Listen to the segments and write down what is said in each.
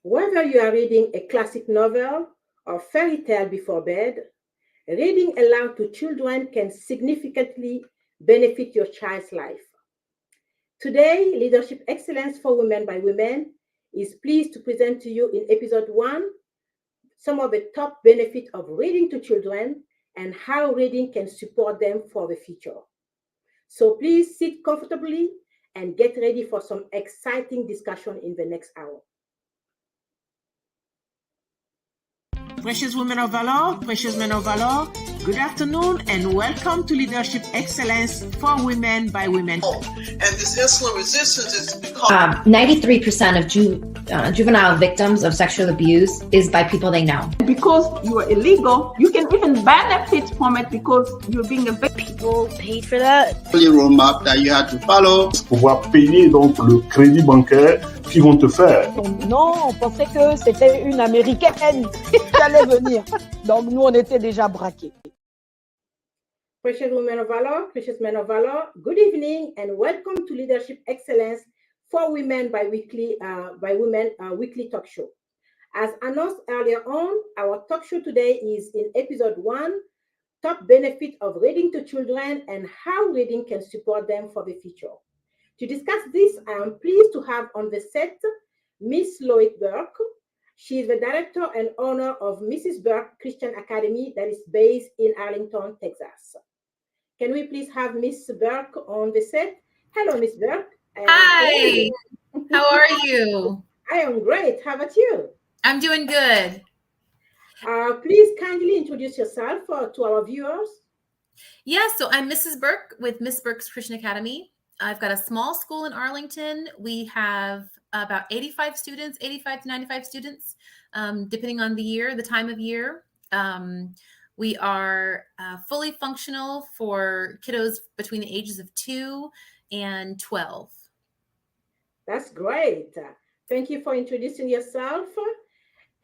Whether you are reading a classic novel or fairy tale before bed, reading aloud to children can significantly benefit your child's life. Today, Leadership Excellence for Women by Women is pleased to present to you in episode 1 some of the top benefits of reading to children and how reading can support them for the future. So please sit comfortably and get ready for some exciting discussion in the next hour. Precious women of valor, precious men of valor, good afternoon and welcome to Leadership Excellence for Women by Women. And this insulin resistance is because 93% of juvenile victims of sexual abuse is by people they know. Because you are illegal, you can even benefit from it because you're being a victim. People paid for that. the roadmap that you had to follow. Pouvoir payer donc le crédit bancaire qu'ils vont te faire. Non, on pensait que c'était une Américaine qui allait venir. Donc nous, on était déjà braqués. Precious women of valor, precious men of valor, good evening and welcome to Leadership Excellence for Women by Women weekly talk show. As announced earlier on, our talk show today is in episode 1, top benefit of reading to children and how reading can support them for the future. To discuss this, I am pleased to have on the set Miss LOIS Burke. She is the director and owner of Mrs. Burke Christian Academy that is based in Arlington, Texas. Can we please have Miss Burke on the set? Hello, Miss Burke. Hi, how are you? I am great. How about you? I'm doing good. Please kindly introduce yourself to our viewers. Yeah, so I'm Mrs. Burke with Miss Burke's Christian Academy. I've got a small school in Arlington. We have about 85 students, 85 to 95 students, depending on the year, the time of year. We are fully functional for kiddos between the ages of 2 and 12. That's great. Thank you for introducing yourself.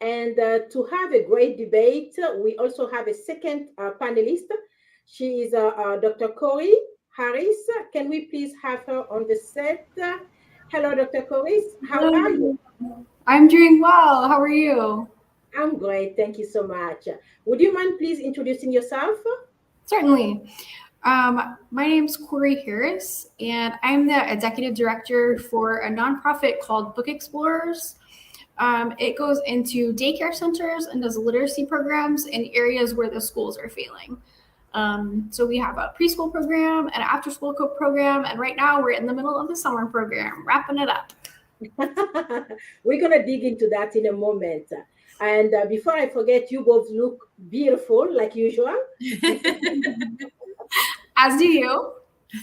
And to have a great debate, we also have a second panelist. She is Dr. Corrie Harris. Can we please have her on the set? Hello, Dr. Corrie. How are you? I'm doing well. How are you? I'm great. Thank you so much. Would you mind please introducing yourself? Certainly. My name's Corrie Harris, and I'm the executive director for a nonprofit called Boook Explorers. It goes into daycare centers and does literacy programs in areas where the schools are failing. So we have a preschool program, an after-school program, and right now we're in the middle of the summer program, wrapping it up. We're going to dig into that in a moment. And before I forget, you both look beautiful, like usual. As do you.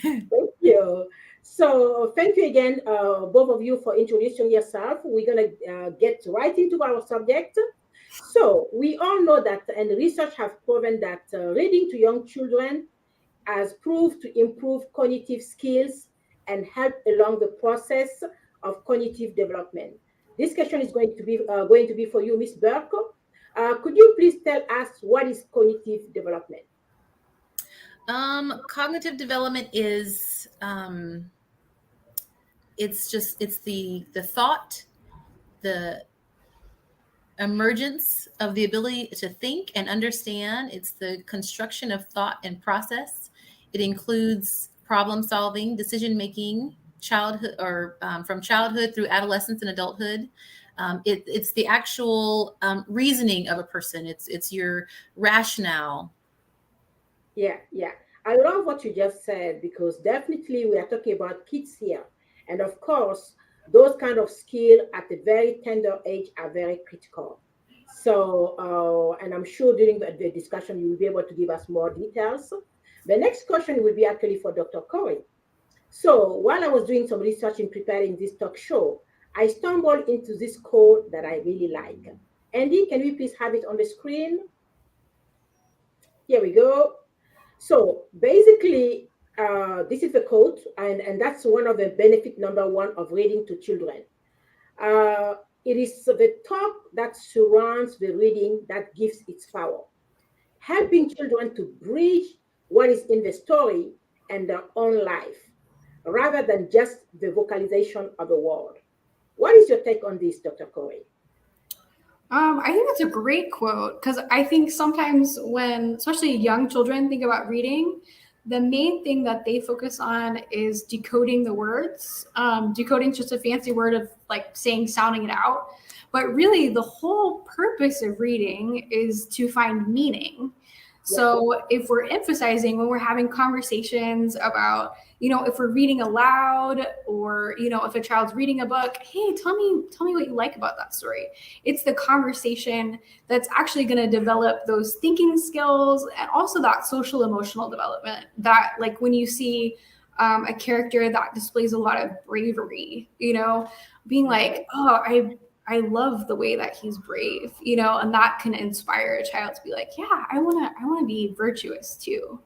Thank you. So thank you again, both of you, for introducing yourself. We're going to get right into our subject. So we all know that, and research has proven that reading to young children has proved to improve cognitive skills and help along the process of cognitive development. This question is going to be for you, Ms. Burke. Could you please tell us what is cognitive development? Cognitive development is it's the thought, the emergence of the ability to think and understand. It's the construction of thought and process. It includes problem solving, decision making, childhood or from childhood through adolescence and adulthood. It's the actual reasoning of a person. It's your rationale. Yeah. I love what you just said, because definitely we are talking about kids here. And of course, those kind of skills at a very tender age are very critical. So, and I'm sure during the discussion, you will be able to give us more details. The next question will be actually for Dr. Corrie. So while I was doing some research in preparing this talk show, I stumbled into this quote that I really like. Andy, can we please have it on the screen? Here we go. So basically, this is the quote, and that's one of the benefit number 1 of reading to children. It is the talk that surrounds the reading that gives its power, helping children to bridge what is in the story and their own life, rather than just the vocalization of the word. What is your take on this, Dr. Corrie? I think that's a great quote because I think sometimes when, especially young children, think about reading, the main thing that they focus on is decoding the words. Decoding is just a fancy word of like sounding it out. But really, the whole purpose of reading is to find meaning. So if we're emphasizing when we're having conversations about, if we're reading aloud or, if a child's reading a book, hey, tell me what you like about that story. It's the conversation that's actually going to develop those thinking skills and also that social emotional development that, like, when you see a character that displays a lot of bravery, being like, oh, I love the way that he's brave, and that can inspire a child to be like, yeah, I want to be virtuous too.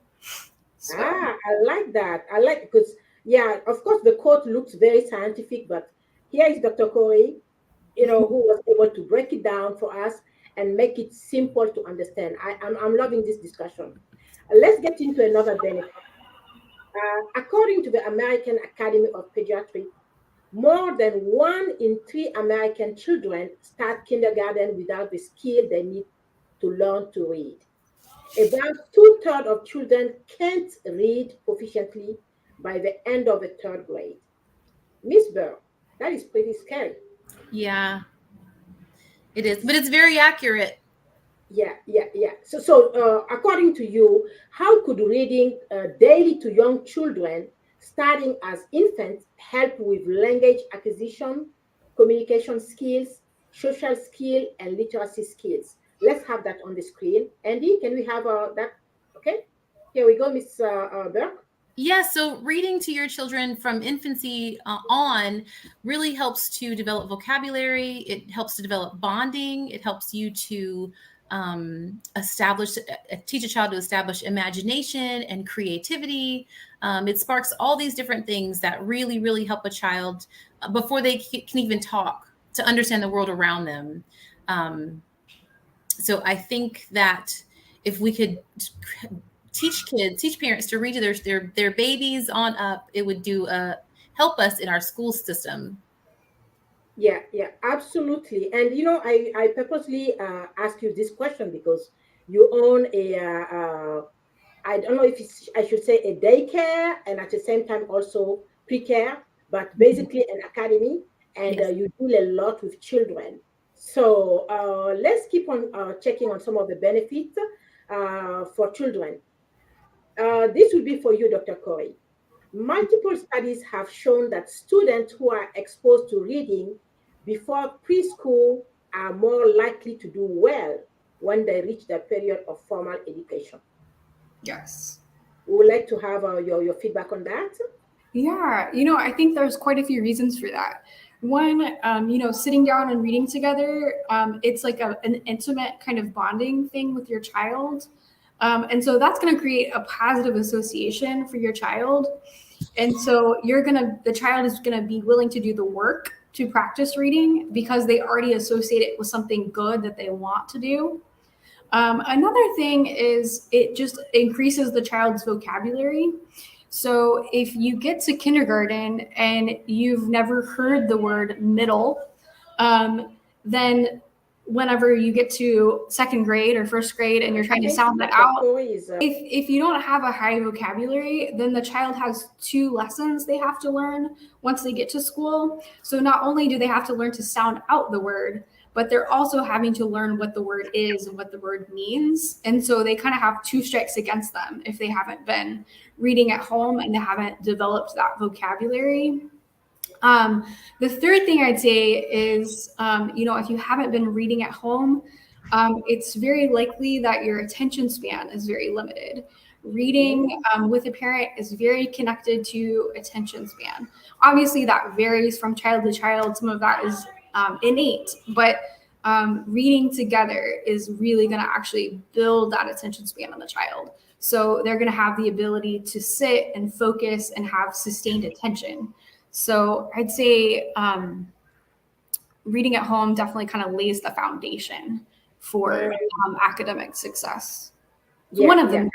So. I like that. I like, because, of course, the quote looks very scientific, but here is Dr. Corrie, who was able to break it down for us and make it simple to understand. I'm loving this discussion. Let's get into another benefit. According to the American Academy of Pediatrics, more than 1 in 3 American children start kindergarten without the skill they need to learn to read. About 2/3 of children can't read proficiently by the end of the 3rd grade. Miss Burke, that is pretty scary. Yeah, it is, but it's very accurate. Yeah. So according to you, how could reading daily to young children starting as infants help with language acquisition, communication skills, social skill, and literacy skills? Let's have that on the screen. Andy, can we have that? Okay, here we go, Miss Burke. Yeah, so reading to your children from infancy on really helps to develop vocabulary. It helps to develop bonding. It helps you to teach a child to establish imagination and creativity. It sparks all these different things that really, really help a child before they can even talk, to understand the world around them. So I think that if we could teach parents to read to their babies on up, it would help us in our school system. Yeah, absolutely. And I purposely ask you this question because you own I don't know if I should say a daycare and at the same time also pre-care, but basically an academy, and Yes. you deal a lot with children. So let's keep on checking on some of the benefits for children. This will be for you, Dr. Corrie. Multiple studies have shown that students who are exposed to reading before preschool are more likely to do well when they reach the period of formal education. Yes. We would like to have your feedback on that. Yeah, I think there's quite a few reasons for that. One, sitting down and reading together, it's like an intimate kind of bonding thing with your child. And so that's going to create a positive association for your child. And so the child is going to be willing to do the work to practice reading because they already associate it with something good that they want to do. Another thing is it just increases the child's vocabulary. So if you get to kindergarten and you've never heard the word middle, then whenever you get to 2nd grade or 1st grade and you're trying to sound that out, if you don't have a high vocabulary, then the child has 2 lessons they have to learn once they get to school. So not only do they have to learn to sound out the word, but they're also having to learn what the word is and what the word means. And so they kind of have 2 strikes against them if they haven't been reading at home and they haven't developed that vocabulary. The third thing I'd say is, if you haven't been reading at home, it's very likely that your attention span is very limited. Reading with a parent is very connected to attention span. Obviously, that varies from child to child. Some of that is innate, but reading together is really going to actually build that attention span on the child. So they're going to have the ability to sit and focus and have sustained attention. So I'd say reading at home definitely kind of lays the foundation for academic success. One of them,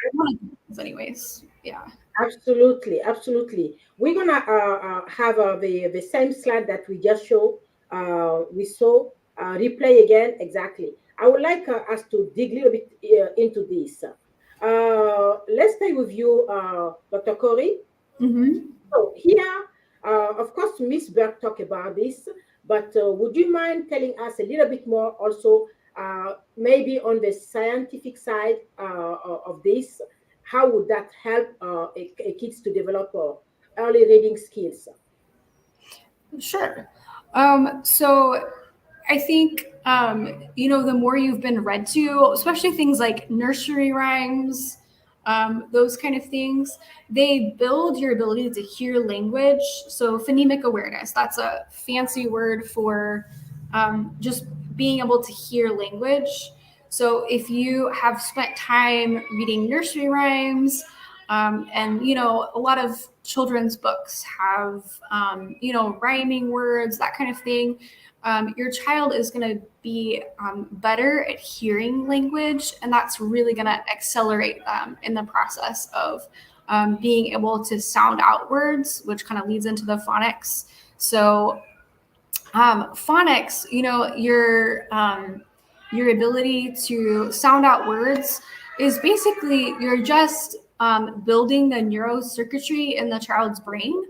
anyways. Yeah. Absolutely. We're gonna have the same slide that we just showed. We saw replay again, exactly. I would like us to dig a little bit into this. Let's stay with you, Dr. Corrie. So here, of course, Miss Burke talked about this, but would you mind telling us a little bit more also, maybe on the scientific side of this? How would that help kids to develop early reading skills? Sure. So I think, the more you've been read to, especially things like nursery rhymes, those kind of things, they build your ability to hear language. So phonemic awareness, that's a fancy word for just being able to hear language. So if you have spent time reading nursery rhymes, and, a lot of children's books have, rhyming words, that kind of thing, your child is going to be better at hearing language, and that's really going to accelerate them in the process of being able to sound out words, which kind of leads into the phonics. So phonics, your ability to sound out words is basically you're just building the neurocircuitry in the child's brain.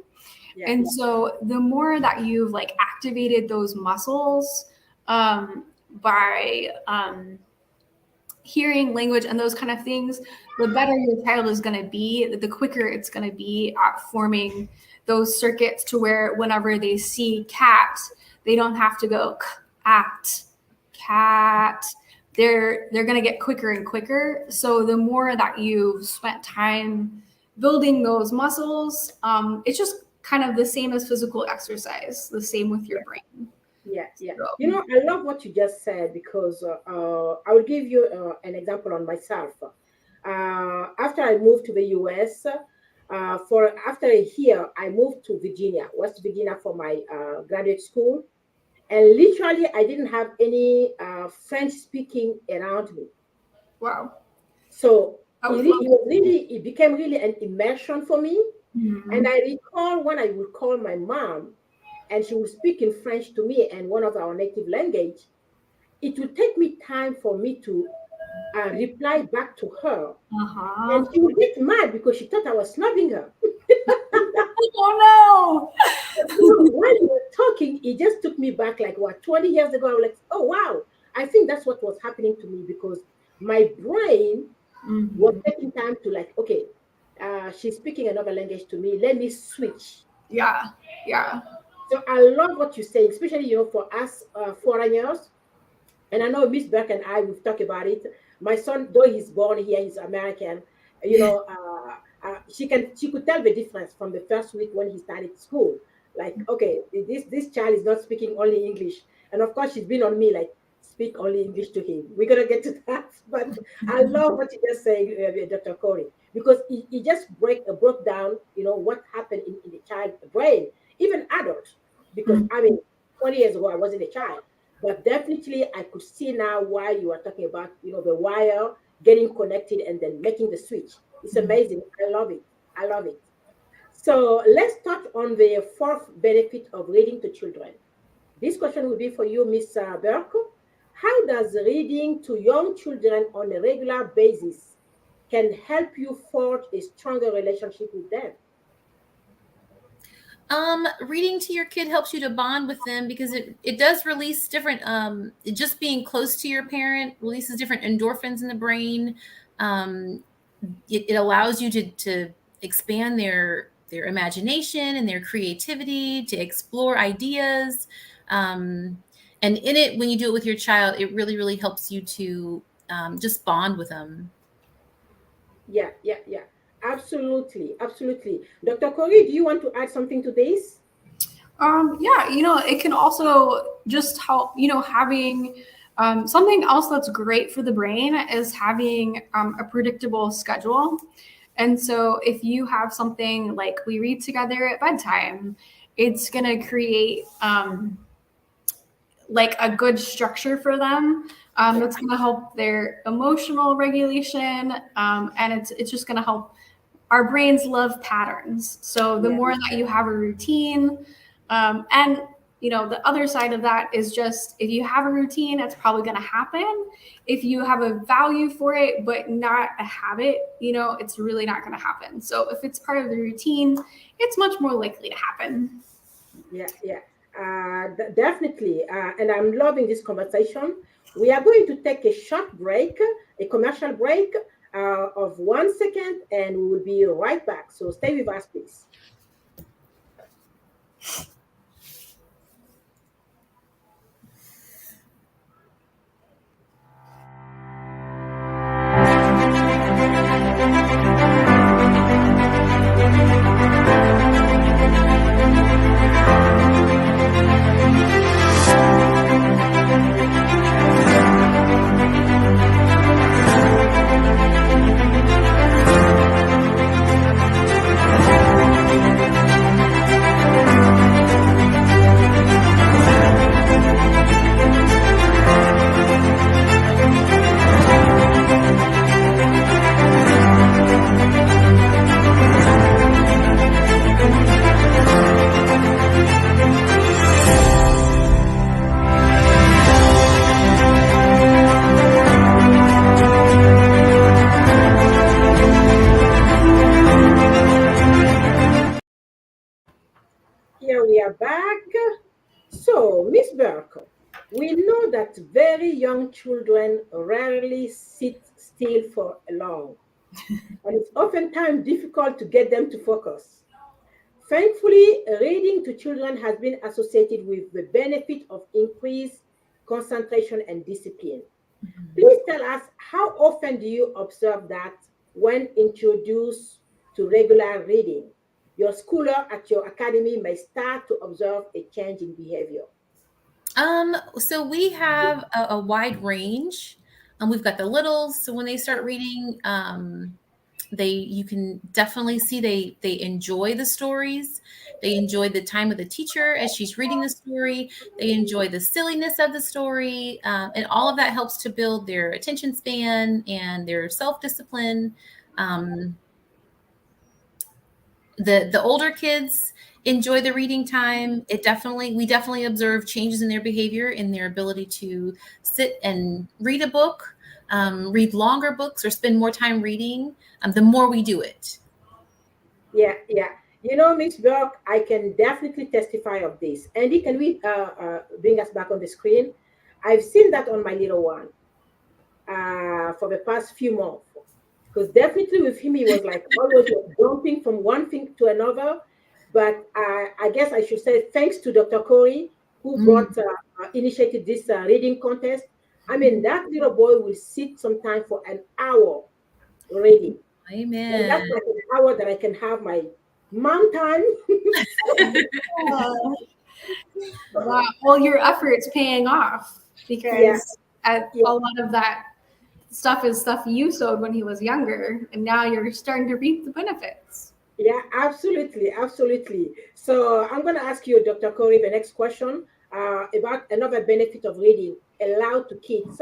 Yeah. And so the more that you've activated those muscles by hearing language and those kind of things, the better your child is going to be, the quicker it's going to be at forming those circuits to where whenever they see cat, they don't have to go at cat. They're going to get quicker and quicker. So the more that you've spent time building those muscles, it's just kind of the same as physical exercise, the same with your brain. Yeah. So, I love what you just said, because I will give you an example on myself. After I moved to the US, after a year, I moved to Virginia, West Virginia, for my graduate school. And literally, I didn't have any French speaking around me. Wow. So it became really an immersion for me. Mm-hmm. And I recall when I would call my mom and she would speak in French to me and one of our native language, it would take me time for me to reply back to her. Uh-huh. And she would get mad because she thought I was snubbing her. Oh, no. While you were talking, it just took me back 20 years ago. I was like, oh, wow. I think that's what was happening to me, because my brain was taking time to okay, she's speaking another language to me. Let me switch. Yeah. So I love what you're saying, especially, for us foreigners. And I know Miss Burke and I, we've talked about it. My son, though he's born here, he's American, she could tell the difference from the first week when he started school. Okay, this child is not speaking only English. And of course, she's been on me, speak only English to him. We're going to get to that. But I love what you just saying, Dr. Corrie, because it just broke down, what happened in the child's brain, even adults. Because, 20 years ago, I wasn't a child. But definitely, I could see now why you are talking about, the wire getting connected and then making the switch. It's amazing. I love it. So let's touch on the fourth benefit of reading to children. This question will be for you, Miss Burke. How does reading to young children on a regular basis can help you forge a stronger relationship with them? Reading to your kid helps you to bond with them, because it does release different, just being close to your parent releases different endorphins in the brain. It allows you to expand their imagination and their creativity, to explore ideas. And in it, when you do it with your child, it really, really helps you to just bond with them. Yeah. Absolutely. Dr. Corrie, do you want to add something to this? It can also just help, having something else that's great for the brain is having a predictable schedule. And so if you have something like we read together at bedtime, it's going to create a good structure for them. That's going to help their emotional regulation. And it's just going to help. Our brains love patterns. So the more that you have a routine, and the other side of that is just if you have a routine, it's probably going to happen. If you have a value for it, but not a habit, it's really not going to happen. So if it's part of the routine, it's much more likely to happen. Yeah. Definitely. And I'm loving this conversation. We are going to take a short break, a commercial break of 1 second, and we will be right back. So stay with us, please. Here we are back. So, Miss Burke, we know that very young children rarely sit still for long, and it's oftentimes difficult to get them to focus. Thankfully, reading to children has been associated with the benefit of increased concentration and discipline. Please tell us, how often do you observe that when introduced to regular reading? Your schooler at your academy may start to observe a change in behavior. So we have a wide range. We've got the littles. So when they start reading, you can definitely see they enjoy the stories. They enjoy the time with the teacher as she's reading the story. They enjoy the silliness of the story. And all of that helps to build their attention span and their self-discipline. The older kids enjoy the reading time. We definitely observe changes in their behavior, in their ability to sit and read a book, read longer books, or spend more time reading. The more we do it. Yeah. Ms. Burke, I can definitely testify of this. Andy, can we bring us back on the screen? I've seen that on my little one for the past few months. Because definitely with him, he was like always jumping from one thing to another. But I guess I should say thanks to Dr. Corrie, who initiated this reading contest. I mean, that little boy will sit sometime for an hour reading. Amen. And that's like an hour that I can have my mom time. Wow. Well, your effort's paying off because a lot of that stuff is stuff you sowed when he was younger, and now you're starting to reap the benefits. Yeah, absolutely. So I'm going to ask you, Dr. Corrie, the next question about another benefit of reading aloud to kids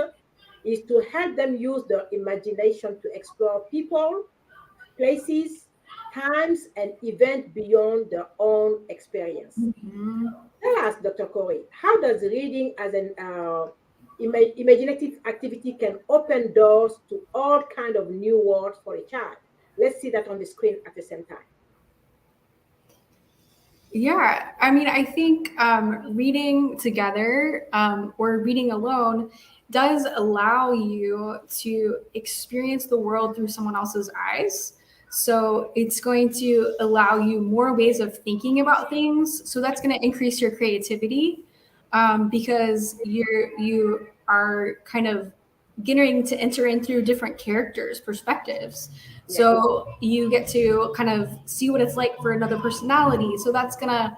is to help them use their imagination to explore people, places, times, and events beyond their own experience. Tell us, Dr. Corrie, how does reading as an imaginative activity can open doors to all kinds of new worlds for a child? Let's see that on the screen at the same time. Yeah, I mean, I think reading together or reading alone does allow you to experience the world through someone else's eyes. So it's going to allow you more ways of thinking about things. So that's going to increase your creativity because you are kind of getting to enter in through different characters' perspectives. So you get to kind of see what it's like for another personality. So that's going to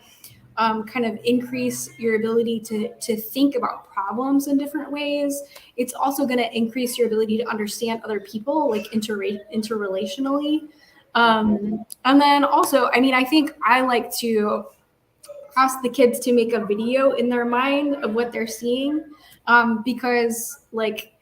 kind of increase your ability to think about problems in different ways. It's also going to increase your ability to understand other people, like interrelationally. And then also, I mean, I think I like to ask the kids to make a video in their mind of what they're seeing because like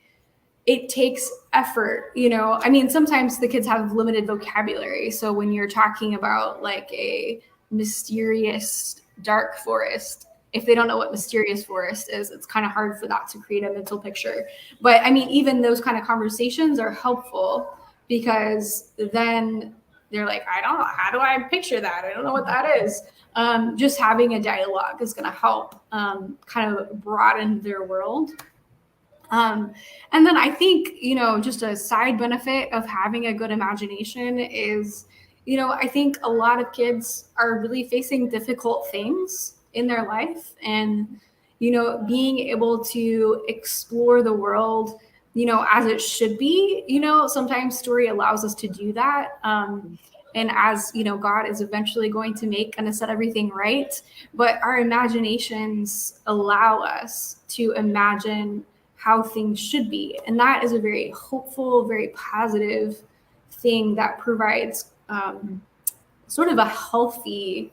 it takes effort, you know. I mean, sometimes the kids have limited vocabulary. So when you're talking about like a mysterious dark forest, if they don't know what mysterious forest is, it's kind of hard for that to create a mental picture. But I mean, even those kind of conversations are helpful because then they're like, I don't know, how do I picture that? I don't know what that is. Just having a dialogue is going to help kind of broaden their world. And then I think, just a side benefit of having a good imagination is, I think a lot of kids are really facing difficult things in their life, and, being able to explore the world, as it should be, sometimes story allows us to do that. And as, God is eventually going to make and set everything right, but our imaginations allow us to imagine how things should be. And that is a very hopeful, very positive thing that provides sort of a healthy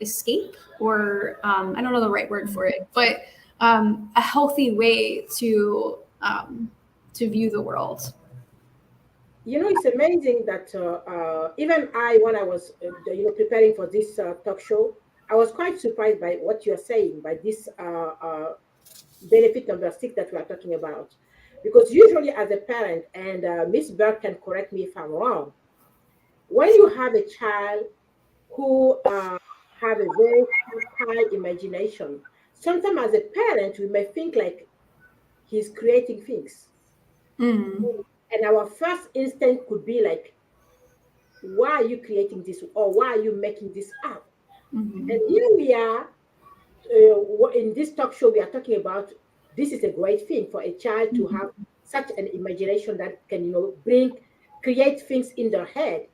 escape, or I don't know the right word for it, but a healthy way to view the world. It's amazing that even when I was, preparing for this talk show, I was quite surprised by what you're saying, by this benefit number 6 that we are talking about. Because usually as a parent, and Miss Burke can correct me if I'm wrong, when you have a child who have a very high imagination, sometimes as a parent, we may think like he's creating things. And our first instinct could be like, why are you creating this? Or why are you making this up? And here we are, in this talk show, we are talking about, this is a great thing for a child to have such an imagination that can, create things in their head.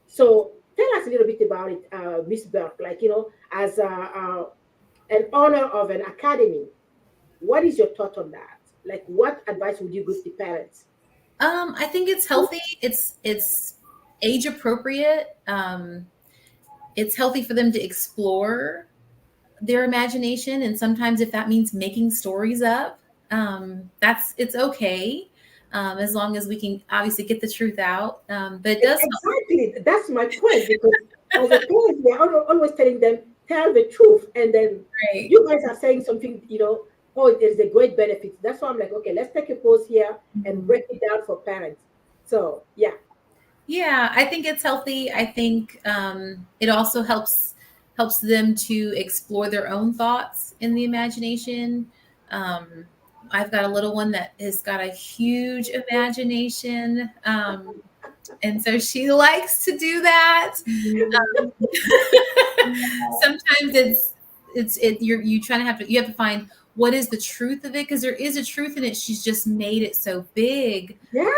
So tell us a little bit about it, Miss Burke, as an owner of an academy, what is your thought on that? Like, what advice would you give to parents? I think it's healthy. It's age appropriate. It's healthy for them to explore their imagination, and sometimes if that means making stories up, it's okay, as long as we can obviously get the truth out. But it does exactly. That's my point, because as a parent, we are always telling them, tell the truth, and then you guys are saying something, oh, there's a great benefit. That's why I'm like, okay, let's take a pause here and break it down for parents. So yeah, I think it's healthy. I think it also helps them to explore their own thoughts in the imagination. I've got a little one that has got a huge imagination, and so she likes to do that. Sometimes you have to find what is the truth of it, because there is a truth in it. She's just made it so big. Yeah.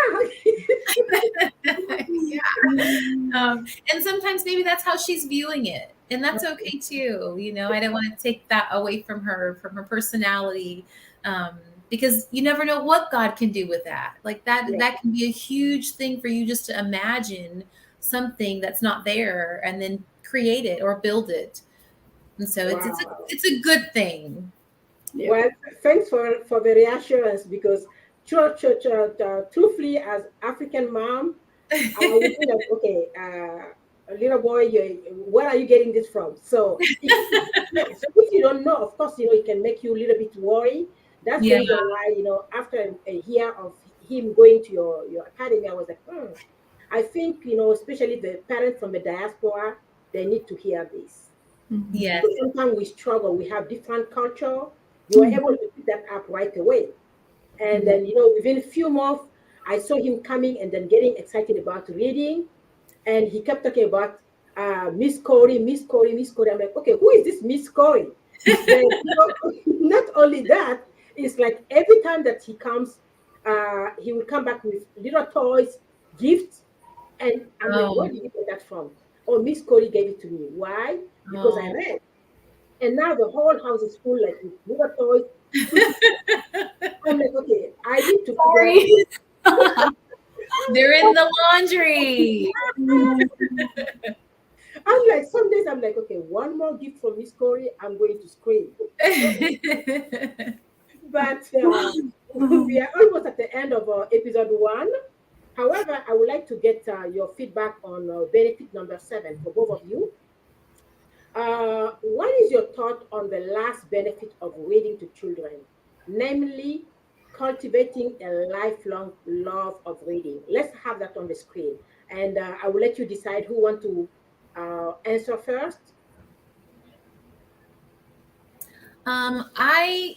And sometimes maybe that's how she's viewing it, and that's okay too. I don't want to take that away from her personality, because you never know what God can do with that. Like that can be a huge thing for you, just to imagine something that's not there and then create it or build it. And so it's a good thing. Yeah. Well, thanks for the reassurance, because truthfully, as African mom, I would be like, okay, little boy, where are you getting this from? So if you don't know, of course, it can make you a little bit worried. That's the reason why, after a year of him going to your academy, I was like, I think, especially the parents from the diaspora, they need to hear this. Yes. So sometimes we struggle. We have different culture. You were able to pick that up right away. And then, within a few months, I saw him coming and then getting excited about reading. And he kept talking about Miss Corrie, Miss Corrie, Miss Corrie. I'm like, okay, who is this Miss Corrie? Then, not only that, it's like every time that he comes, he will come back with little toys, gifts. And I'm like, where did you get that from? Oh, Miss Corrie gave it to me. Why? Because I read. And now the whole house is full, like, with little toys. I'm like, okay, I need to. Sorry. They're in the laundry. I'm like, some days I'm like, okay, one more gift from Miss Corrie, I'm going to scream. But we are almost at the end of episode 1. However, I would like to get your feedback on benefit number 7 for both of you. What is your thought on the last benefit of reading to children, namely cultivating a lifelong love of reading? Let's have that on the screen, and I will let you decide who want to answer first. I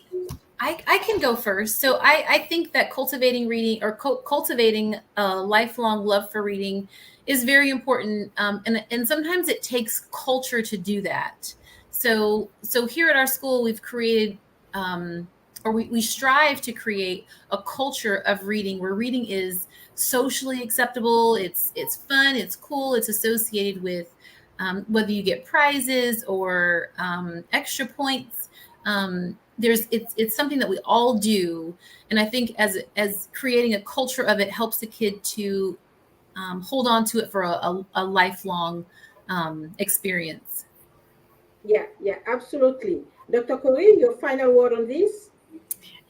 can go first. So I think that cultivating reading or cultivating a lifelong love for reading is very important. And sometimes it takes culture to do that. So here at our school, we've created, or we strive to create a culture of reading where reading is socially acceptable. It's fun. It's cool. It's associated with whether you get prizes or extra points. It's something that we all do, and I think as creating a culture of it helps the kid to hold on to it for a lifelong experience. Yeah, absolutely. Dr. Corrie, your final word on this?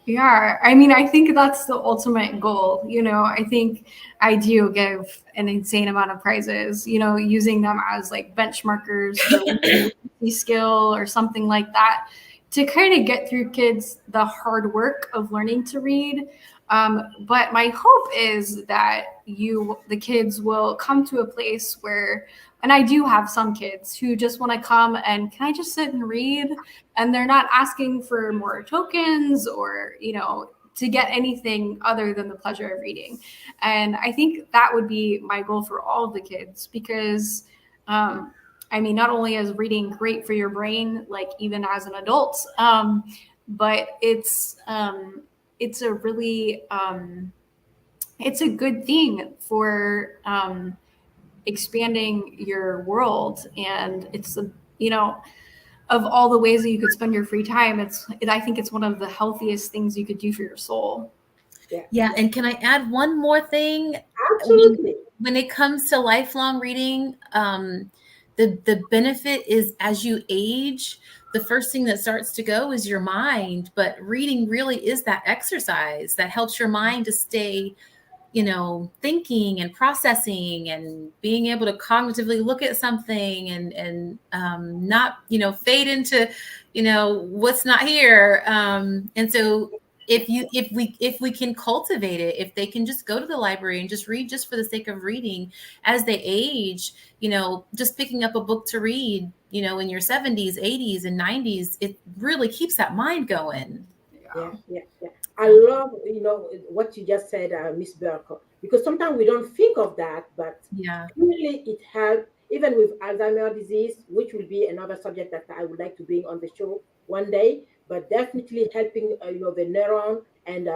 Yeah, I mean, I think that's the ultimate goal. I think I do give an insane amount of prizes, using them as like benchmarkers for skill or something like that to kind of get through kids the hard work of learning to read. But my hope is that the kids will come to a place where, and I do have some kids who just want to come and can I just sit and read? And they're not asking for more tokens or, to get anything other than the pleasure of reading. And I think that would be my goal for all of the kids because, not only is reading great for your brain, like even as an adult, but it's a really, it's a good thing for expanding your world. And it's, of all the ways that you could spend your free time, I think it's one of the healthiest things you could do for your soul. Yeah. And can I add one more thing? Absolutely. When it comes to lifelong reading, the benefit is as you age, the first thing that starts to go is your mind. But reading really is that exercise that helps your mind to stay, thinking and processing and being able to cognitively look at something and not, fade into, what's not here. And so if we can cultivate it, if they can just go to the library and just read just for the sake of reading as they age, just picking up a book to read, in your 70s, 80s, and 90s, it really keeps that mind going. Yeah. I love, what you just said, Miss Burke, because sometimes we don't think of that, but really it helps, even with Alzheimer's disease, which will be another subject that I would like to bring on the show one day, but definitely helping, the neuron and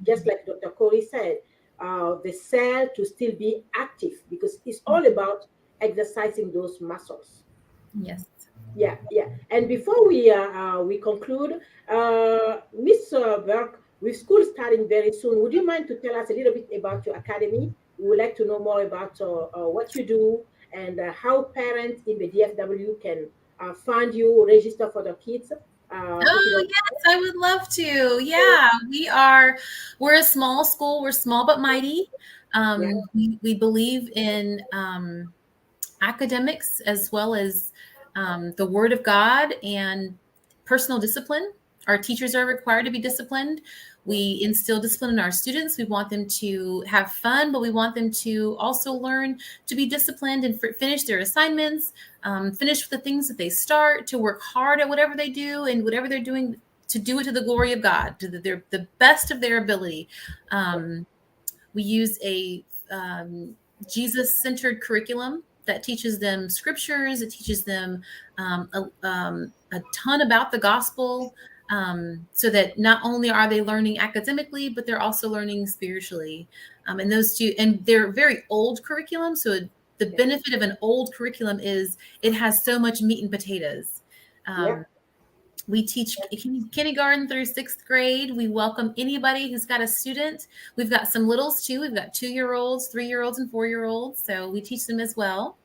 just like Dr. Corrie said, the cell to still be active because it's all about exercising those muscles. Yes. Yeah. And before we conclude, Miss Burke, with school starting very soon, would you mind to tell us a little bit about your academy? We would like to know more about what you do and how parents in the DFW can find you, register for their kids. Yes, I would love to. Yeah, we're a small school. We're small but mighty. We believe in academics as well as the Word of God and personal discipline. Our teachers are required to be disciplined. We instill discipline in our students. We want them to have fun, but we want them to also learn to be disciplined and finish their assignments, finish the things that they start, to work hard at whatever they do and whatever they're doing, to do it to the glory of God, to the best of their ability. We use a Jesus-centered curriculum that teaches them scriptures. It teaches them a ton about the gospel, so that not only are they learning academically, but they're also learning spiritually. And those two, and they're very old curriculum. So the benefit of an old curriculum is it has so much meat and potatoes. We teach kindergarten through 6th grade. We welcome anybody who's got a student. We've got some littles too. We've got 2-year-olds, 3-year-olds, and 4-year-olds. So we teach them as well.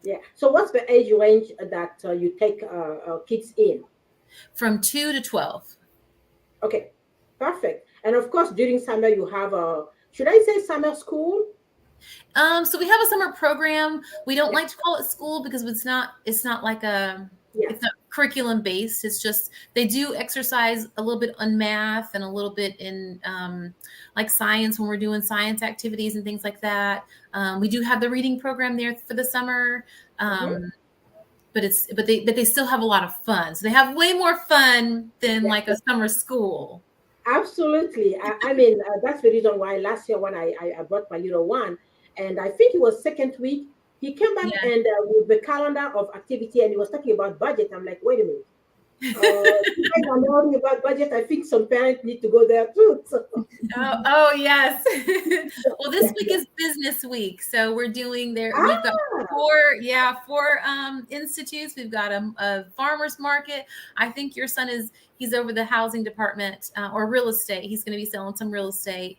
Yeah. So what's the age range that you take kids in? From 2 to 12. Okay, perfect. And of course, during summer you have should I say summer school? So we have a summer program. We don't like to call it school because it's not like a Yeah. It's not curriculum based. It's just they do exercise a little bit on math and a little bit in like science when we're doing science activities and things like that. We do have the reading program there for the summer. But they still have a lot of fun. So they have way more fun than like a summer school. Absolutely. I mean, that's the reason why last year when I brought my little one, and I think it was second week, he came back and with the calendar of activity, and he was talking about budget. I'm like, wait a minute. You guys are learning about budget. I think some parents need to go there too. So. Oh yes. Well, this week is business week, so we're doing there. We've got four institutes. We've got a farmers market. I think your son he's over the housing department or real estate. He's going to be selling some real estate.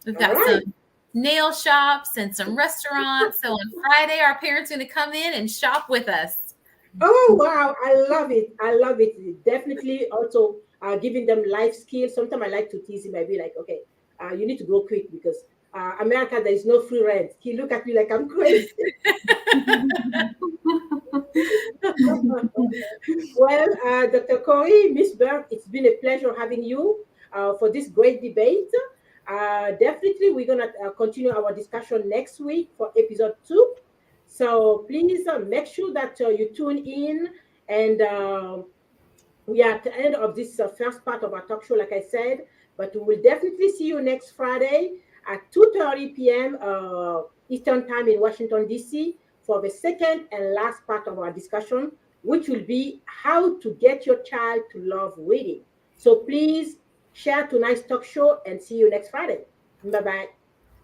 We've got some nail shops and some restaurants. So on Friday, our parents are going to come in and shop with us. Oh wow, I love it. I love it. Definitely also giving them life skills. Sometimes I like to tease him. I be like, okay, you need to grow quick because America, there is no free rent. He look at me like I'm crazy. Well, Dr. Corrie, Miss Burke, it's been a pleasure having you for this great debate. Definitely, we're gonna continue our discussion next week for episode 2. So please make sure that you tune in, and we are at the end of this first part of our talk show, like I said, but we will definitely see you next Friday at 2:30 p.m. Eastern Time in Washington, D.C. for the second and last part of our discussion, which will be how to get your child to love reading. So please share tonight's talk show and see you next Friday. Bye-bye.